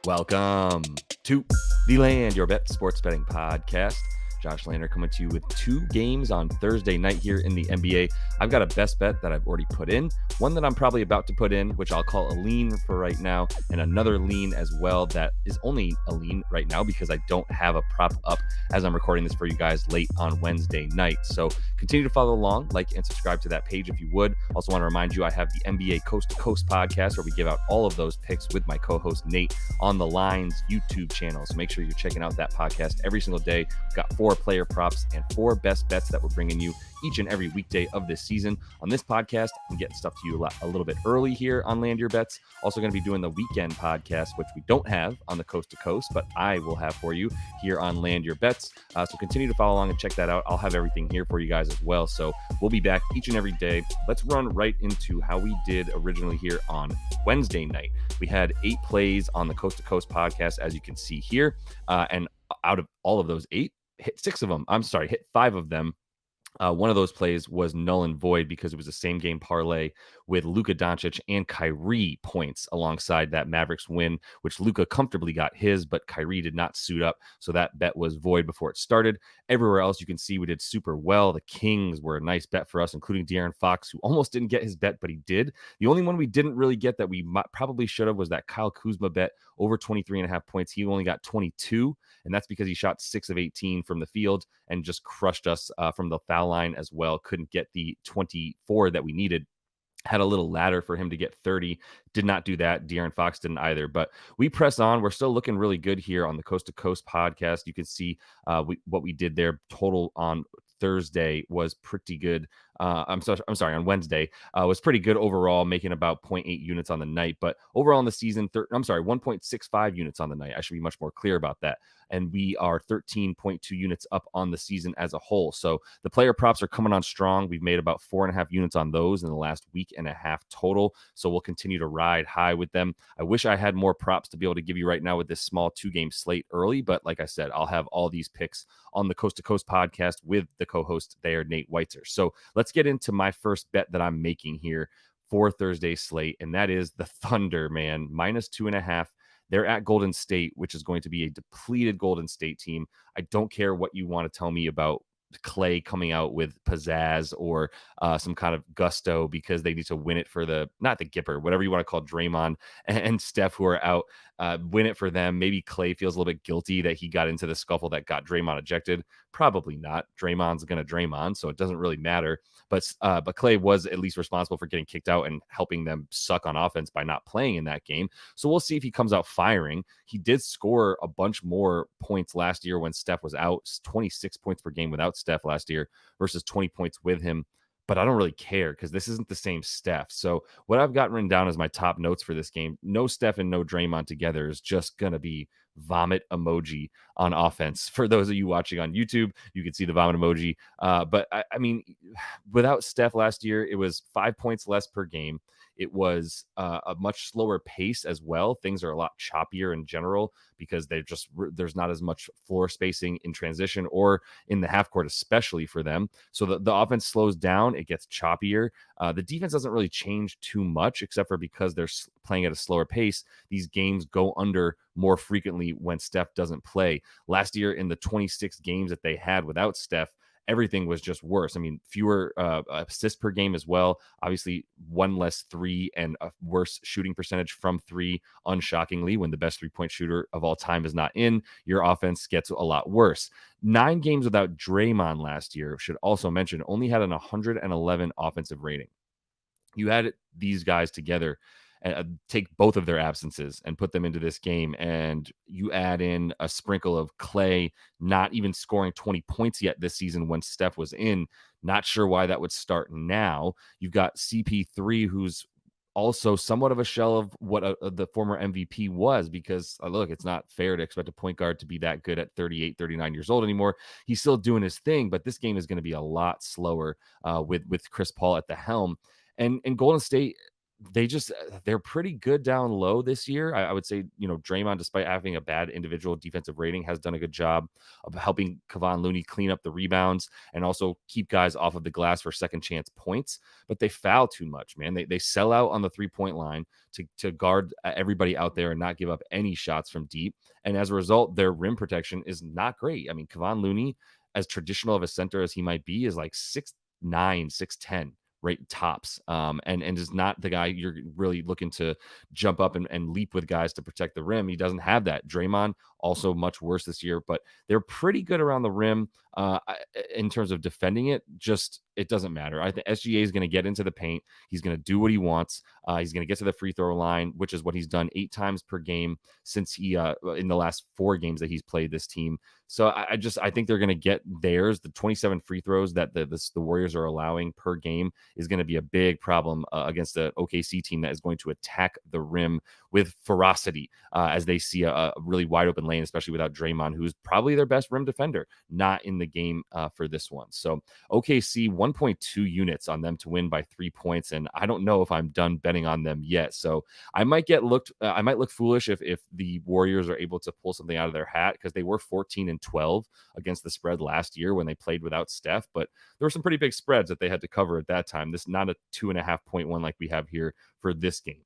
Welcome to the Land Your Bet Sports Betting Podcast. Josh Lander coming to you with two games on Thursday night here in the NBA. I've got a best bet that I've already put in, one that I'm probably about to put in, which I'll call a lean for right now, and another lean as well that is only a lean right now because I don't have a prop up as I'm recording this for you guys late on Wednesday night. So continue to follow along, like and subscribe to that page if you would. Also want to remind you I have the NBA Coast to Coast podcast where we give out all of those picks with my co-host Nate on the Lines YouTube channel. So make sure you're checking out that podcast every single day. We've got 4 player props and 4 best bets that we're bringing you each and every weekday of this season. On this podcast, I'm getting stuff to you a little bit early here on Land Your Bets. Also going to be doing the weekend podcast, which we don't have on the Coast to Coast, but I will have for you here on Land Your Bets. So continue to follow along and check that out. I'll have everything here for you guys as well. So we'll be back each and every day. Let's run right into how we did originally here on Wednesday night. We had 8 plays on the Coast to Coast podcast, as you can see here. And out of all of those 8, hit 5 of them. One of those plays was null and void because it was the same game parlay with Luka Doncic and Kyrie points alongside that Mavericks win, which Luka comfortably got his, but Kyrie did not suit up. So that bet was void before it started. Everywhere else you can see we did super well. The Kings were a nice bet for us, including De'Aaron Fox, who almost didn't get his bet, but he did. The only one we didn't really get that we probably should have was that Kyle Kuzma bet over 23.5 points. He only got 22, and that's because he shot 6 of 18 from the field and just crushed us from the foul line as well. Couldn't get the 24 that we needed. Had a little ladder for him to get 30. Did not do that. De'Aaron Fox didn't either. But we press on. We're still looking really good here on the Coast to Coast podcast. You can see what we did there. Total on Thursday was pretty good. I'm sorry, on Wednesday was pretty good overall, making about 0.8 units on the night. But overall in the season, 1.65 units on the night. I should be much more clear about that. And we are 13.2 units up on the season as a whole. So the player props are coming on strong. We've made about 4.5 units on those in the last week and a half total. So we'll continue to ride high with them. I wish I had more props to be able to give you right now with this small 2-game slate early. But like I said, I'll have all these picks on the Coast to Coast podcast with the co-host there, Nate Weitzer. So let's get into my first bet that I'm making here for Thursday's slate. And that is the Thunder, man, -2.5. They're at Golden State, which is going to be a depleted Golden State team. I don't care what you want to tell me about Clay coming out with pizzazz or some kind of gusto because they need to win it for not the Gipper, whatever you want to call Draymond and Steph, who are out, win it for them. Maybe Clay feels a little bit guilty that he got into the scuffle that got Draymond ejected. Probably not. Draymond's going to Draymond, so it doesn't really matter. But Clay was at least responsible for getting kicked out and helping them suck on offense by not playing in that game. So we'll see if he comes out firing. He did score a bunch more points last year when Steph was out, 26 points per game without Steph last year versus 20 points with him. But I don't really care because this isn't the same Steph. So what I've got written down as my top notes for this game, no Steph and no Draymond together is just going to be vomit emoji on offense. For those of you watching on YouTube, you can see the vomit emoji. But I mean, without Steph last year, it was 5 points less per game. It was a much slower pace as well. Things are a lot choppier in general because there's not as much floor spacing in transition or in the half court, especially for them. So the offense slows down. It gets choppier. The defense doesn't really change too much, except for because they're playing at a slower pace. These games go under more frequently when Steph doesn't play. Last year, in the 26 games that they had without Steph, everything was just worse. I mean, fewer assists per game as well. Obviously, 1 less 3 and a worse shooting percentage from 3. Unshockingly, when the best 3-point shooter of all time is not in, your offense gets a lot worse. 9 games without Draymond last year, should also mention, only had an 111 offensive rating. You had these guys together, take both of their absences and put them into this game, and you add in a sprinkle of Clay not even scoring 20 points yet this season when Steph was in. Not sure why that would start now. You've got CP3, who's also somewhat of a shell of what the former MVP was, because look, it's not fair to expect a point guard to be that good at 38, 39 years old anymore. He's still doing his thing, but this game is going to be a lot slower with Chris Paul at the helm. And Golden State, they're pretty good down low this year. I would say, Draymond, despite having a bad individual defensive rating, has done a good job of helping Kevon Looney clean up the rebounds and also keep guys off of the glass for second chance points. But they foul too much, man. They sell out on the 3-point line to guard everybody out there and not give up any shots from deep. And as a result, their rim protection is not great. I mean, Kevon Looney, as traditional of a center as he might be, is like 6'9", 6'10", right, tops, and is not the guy you're really looking to jump up and leap with guys to protect the rim. He doesn't have that. Draymond also much worse this year, but they're pretty good around the rim in terms of defending it. Just it doesn't matter. I think SGA is going to get into the paint. He's going to do what he wants. He's going to get to the free throw line, which is what he's done 8 times per game since he in the last 4 games that he's played this team. So I think they're going to get theirs. The 27 free throws that the Warriors are allowing per game is going to be a big problem against the OKC team that is going to attack the rim with ferocity as they see a really wide open lane, especially without Draymond, who's probably their best rim defender, not in the game for this one. So OKC 1.2 units on them to win by 3 points, and I don't know if I'm done betting on them yet. So I might look foolish if the Warriors are able to pull something out of their hat, because they were 14-12 against the spread last year when they played without Steph, but there were some pretty big spreads that they had to cover at that time. This not a 2.5 point one like we have here for this game.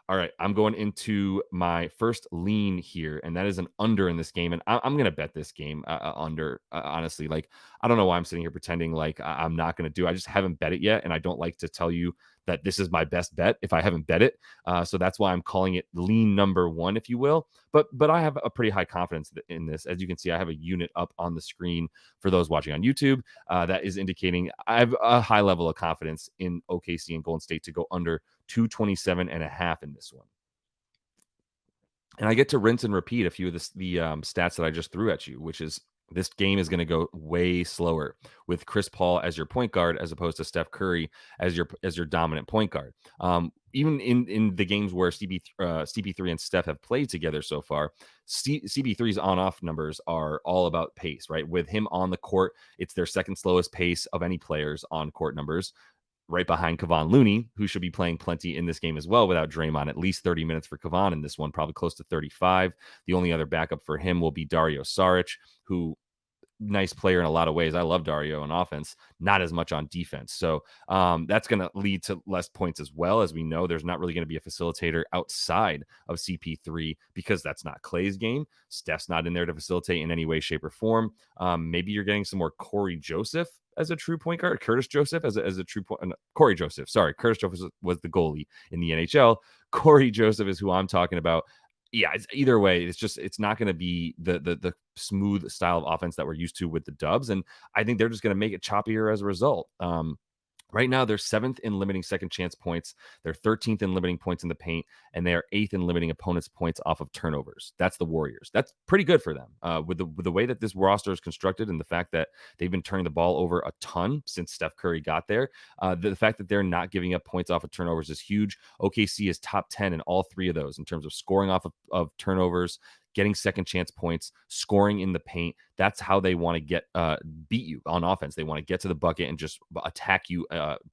All right, I'm going into my first lean here, and that is an under in this game. And I'm going to bet this game under, honestly. Like, I don't know why I'm sitting here pretending like I'm not going to do. I just haven't bet it yet, and I don't like to tell you that this is my best bet if I haven't bet it. So that's why I'm calling it lean number 1, if you will. But I have a pretty high confidence in this. As you can see, I have a unit up on the screen for those watching on YouTube that is indicating I have a high level of confidence in OKC and Golden State to go under 227.5 in this one. And I get to rinse and repeat a few of the stats that I just threw at you, which is this game is going to go way slower with Chris Paul as your point guard as opposed to Steph Curry as your dominant point guard. Even in the games where CP3 and Steph have played together so far, CP3's on-off numbers are all about pace, right? With him on the court, it's their second slowest pace of any players on court numbers, right behind Kevon Looney, who should be playing plenty in this game as well without Draymond. At least 30 minutes for Kevon in this one, probably close to 35. The only other backup for him will be Dario Saric, who nice player in a lot of ways. I love Dario on offense, not as much on defense. So that's going to lead to less points as well. As we know, there's not really going to be a facilitator outside of CP3 because that's not Clay's game. Steph's not in there to facilitate in any way, shape, or form. Maybe you're getting some more Corey Joseph as a true point guard, Curtis Joseph as a true point. Corey Joseph, sorry. Curtis Joseph was the goalie in the NHL. Corey Joseph is who I'm talking about. Yeah, it's either way. It's not going to be the smooth style of offense that we're used to with the Dubs, and I think they're just going to make it choppier as a result. Right now, they're 7th in limiting second chance points. They're 13th in limiting points in the paint, and they are 8th in limiting opponents' points off of turnovers. That's the Warriors. That's pretty good for them. With the way that this roster is constructed and the fact that they've been turning the ball over a ton since Steph Curry got there, the fact that they're not giving up points off of turnovers is huge. OKC is top 10 in all 3 of those in terms of scoring off of turnovers, getting second chance points, scoring in the paint. That's how they want to get beat you on offense. They want to get to the bucket and just attack you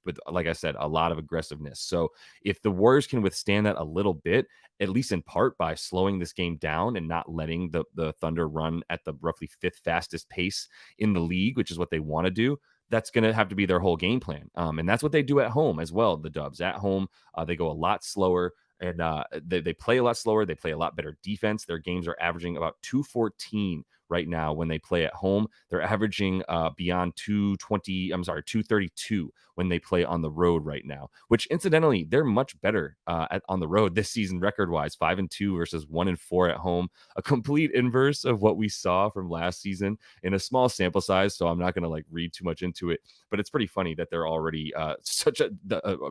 with, like I said, a lot of aggressiveness. So if the Warriors can withstand that a little bit, at least in part by slowing this game down and not letting the Thunder run at the roughly 5th fastest pace in the league, which is what they want to do, that's going to have to be their whole game plan. And that's what they do at home as well. The Dubs at home, they go a lot slower. And they play a lot slower. They play a lot better defense. Their games are averaging about 214 right now when they play at home. They're averaging beyond 232 when they play on the road right now, which incidentally, they're much better on the road this season record-wise, 5-2 versus 1-4 at home, a complete inverse of what we saw from last season in a small sample size. So I'm not going to read too much into it, but it's pretty funny that they're already such a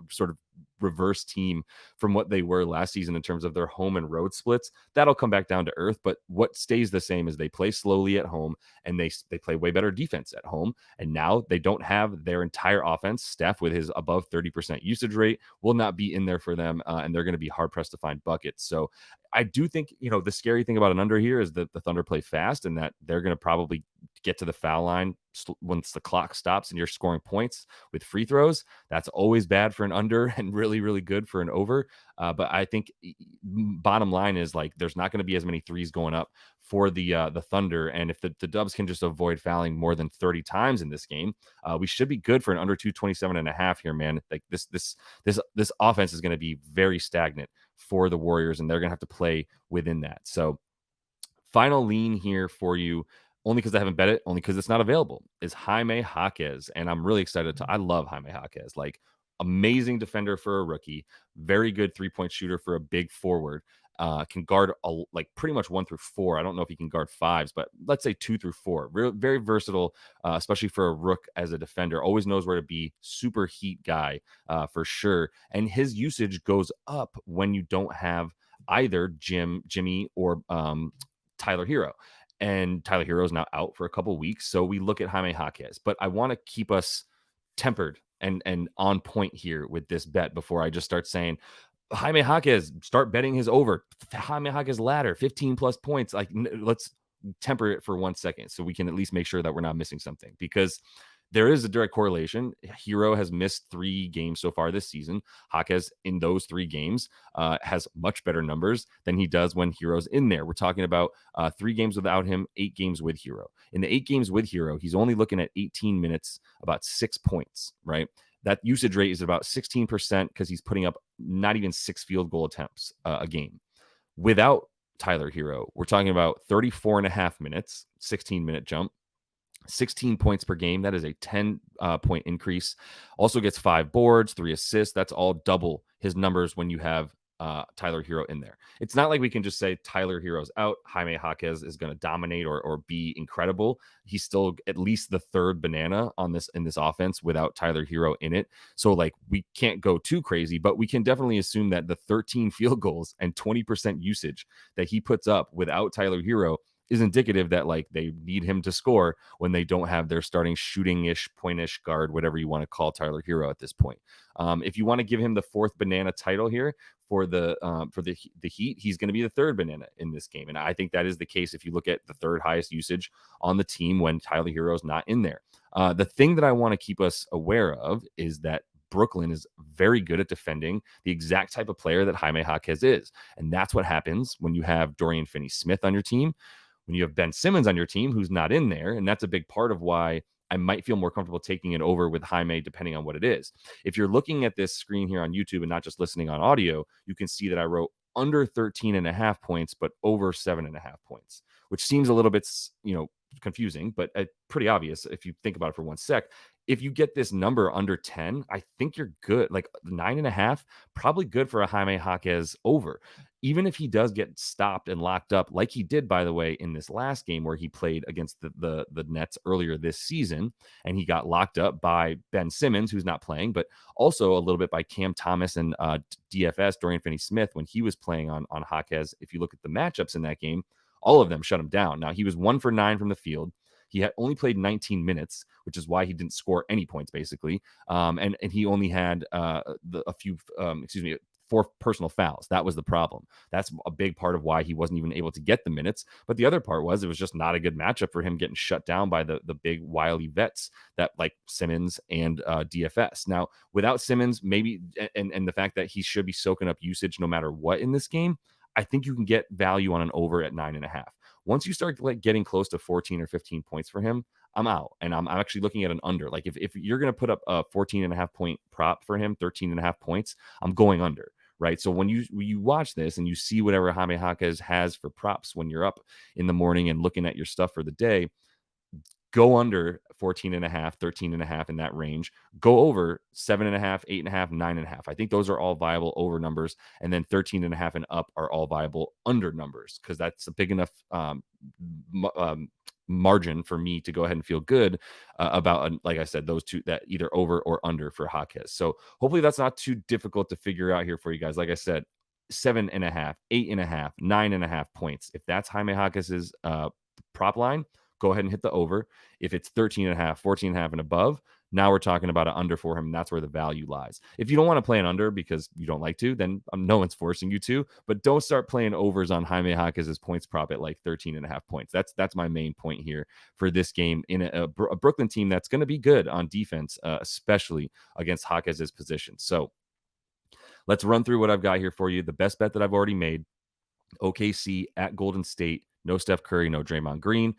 sort of reverse team from what they were last season in terms of their home and road splits. That'll come back down to earth, but what stays the same is they play slowly at home and they play way better defense at home. And now they don't have their entire offense. Steph, with his above 30% usage rate, will not be in there for them, and they're going to be hard pressed to find buckets. So I do think, the scary thing about an under here is that the Thunder play fast and that they're going to probably get to the foul line once the clock stops and you're scoring points with free throws, that's always bad for an under and really, really good for an over. But I think bottom line is like there's not going to be as many threes going up for the Thunder, and if the Dubs can just avoid fouling more than 30 times in this game, we should be good for an under 227.5 here, man. Like this offense is going to be very stagnant for the Warriors, and they're going to have to play within that. So final lean here for you, only because I haven't bet it, only because it's not available, is Jaime Jaquez. And I'm really excited I love Jaime Jaquez. Like, amazing defender for a rookie, very good 3-point shooter for a big forward. Can guard like pretty much 1 through 4. I don't know if he can guard fives, but let's say 2 through 4. Very versatile, especially for a rook as a defender. Always knows where to be. Super heat guy for sure. And his usage goes up when you don't have either Jimmy or Tyler Hero. And Tyler Hero is now out for a couple weeks. So we look at Jaime Jaquez. But I want to keep us tempered and on point here with this bet before I just start saying, Jaime Jaquez, start betting his over. Jaime Jaquez ladder, 15 plus points. Like, let's temper it for 1 second so we can at least make sure that we're not missing something, because there is a direct correlation. Hero has missed 3 games so far this season. Jaquez in those 3 games has much better numbers than he does when Hero's in there. We're talking about 3 games without him, 8 games with Hero. In the 8 games with Hero, he's only looking at 18 minutes, about 6 points, right? That usage rate is about 16% because he's putting up not even 6 field goal attempts a game. Without Tyler Hero, we're talking about 34 and a half minutes, 16-minute jump, 16 points per game. That is a 10-point increase. Also gets 5 boards, 3 assists. That's all double his numbers when you have Tyler Hero in there. It's not like we can just say Tyler Hero's out, Jaime Jaquez is going to dominate or be incredible. He's still at least the 3rd banana in this offense without Tyler Hero in it. So like we can't go too crazy, but we can definitely assume that the 13 field goals and 20% usage that he puts up without Tyler Hero is indicative that like they need him to score when they don't have their starting shooting-ish, point-ish guard, whatever you want to call Tyler Hero at this point. If you want to give him the 4th banana title here for the Heat, he's going to be the 3rd banana in this game. And I think that is the case if you look at the 3rd highest usage on the team when Tyler Hero is not in there. The thing that I want to keep us aware of is that Brooklyn is very good at defending the exact type of player that Jaime Jaquez is. And that's what happens when you have Dorian Finney-Smith on your team, when you have Ben Simmons on your team, who's not in there. And that's a big part of why I might feel more comfortable taking it over with Jaime, depending on what it is. If you're looking at this screen here on YouTube and not just listening on audio, you can see that I wrote under 13 and a half points, but over 7.5 points, which seems a little bit, confusing, but pretty obvious if you think about it for 1 sec. If you get this number under 10, I think you're good. Like 9.5, probably good for a Jaime Jaquez over. Even if he does get stopped and locked up, like he did, by the way, in this last game where he played against the Nets earlier this season, and he got locked up by Ben Simmons, who's not playing, but also a little bit by Cam Thomas and DFS, Dorian Finney-Smith, when he was playing on Jaquez. If you look at the matchups in that game, all of them shut him down. Now, he was 1 for 9 from the field. He had only played 19 minutes, which is why he didn't score any points, basically. And he only had 4 personal fouls. That was the problem. That's a big part of why he wasn't even able to get the minutes. But the other part was it was just not a good matchup for him getting shut down by the big wily vets that like Simmons and DFS. Now, without Simmons, maybe, and the fact that he should be soaking up usage no matter what in this game, I think you can get value on an over at 9.5. Once you start like getting close to 14 or 15 points for him, I'm out. And I'm actually looking at an under. Like if you're going to put up a 14.5 point prop for him, 13.5 points, I'm going under. Right. So when you watch this and you see whatever Jaime Jaquez has for props when you're up in the morning and looking at your stuff for the day, go under 14.5, 13.5 in that range. Go over 7.5, 8.5, 9.5. I think those are all viable over numbers. And then 13.5 and up are all viable under numbers, because that's a big enough margin for me to go ahead and feel good about, like I said, those two, that either over or under for Jaquez. So hopefully that's not too difficult to figure out here for you guys. Like I said, 7.5, 8.5, 9.5 points. If that's Jaime Jaquez's prop line, go ahead and hit the over. If it's 13.5, 14.5 and above, Now we're talking about an under for him, and that's where the value lies. If you don't want to play an under because you don't like to, then no one's forcing you to, but don't start playing overs on Jaime Jaquez's points prop at like 13.5 points. That's my main point here for this game in a Brooklyn team that's going to be good on defense, especially against Jaquez's position. So let's run through what I've got here for you. The best bet that I've already made, OKC at Golden State. No Steph Curry, no Draymond Green.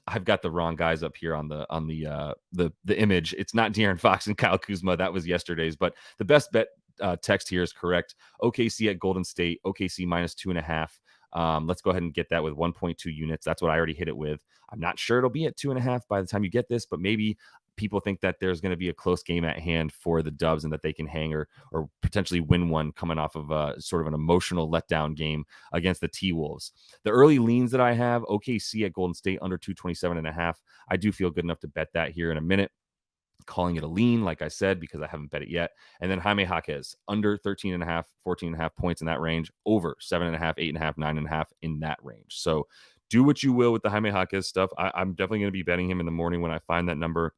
I've got the wrong guys up here on the image. It's not De'Aaron Fox and Kyle Kuzma. That was yesterday's, but the best bet text here is correct. OKC at Golden State. OKC minus 2.5. Let's go ahead and get that with 1.2 units. That's what I already hit it with. I'm not sure it'll be at 2.5 by the time you get this, but maybe people think that there's going to be a close game at hand for the Dubs and that they can hang or potentially win one coming off of a sort of an emotional letdown game against the T-Wolves. The early leans that I have, OKC at Golden State under 227.5. I do feel good enough to bet that here in a minute. Calling it a lean, like I said, because I haven't bet it yet. And then Jaime Jaquez, under 13.5, 14.5 points in that range, over 7.5, 8.5, 9.5 in that range. So do what you will with the Jaime Jaquez stuff. I'm definitely going to be betting him in the morning when I find that number.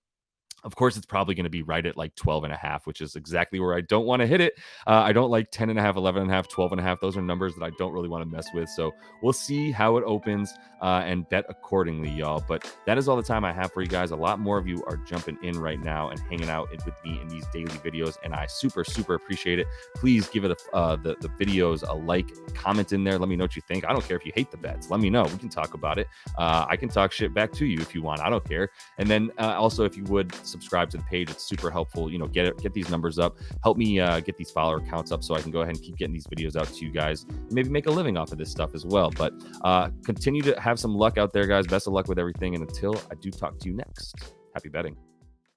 Of course, it's probably going to be right at like 12.5, which is exactly where I don't want to hit it. I don't like 10.5, 11.5, 12.5. Those are numbers that I don't really want to mess with. So we'll see how it opens and bet accordingly, y'all. But that is all the time I have for you guys. A lot more of you are jumping in right now and hanging out with me in these daily videos, and I super, super appreciate it. Please give it the videos a like, comment in there. Let me know what you think. I don't care if you hate the bets. Let me know. We can talk about it. I can talk shit back to you if you want. I don't care. And then also, if you would subscribe to the page, it's super helpful. Get these numbers up, help me get these follower counts up so I can go ahead and keep getting these videos out to you guys, maybe make a living off of this stuff as well. But continue to have some luck out there, guys. Best of luck with everything, and until I do talk to you next, happy betting.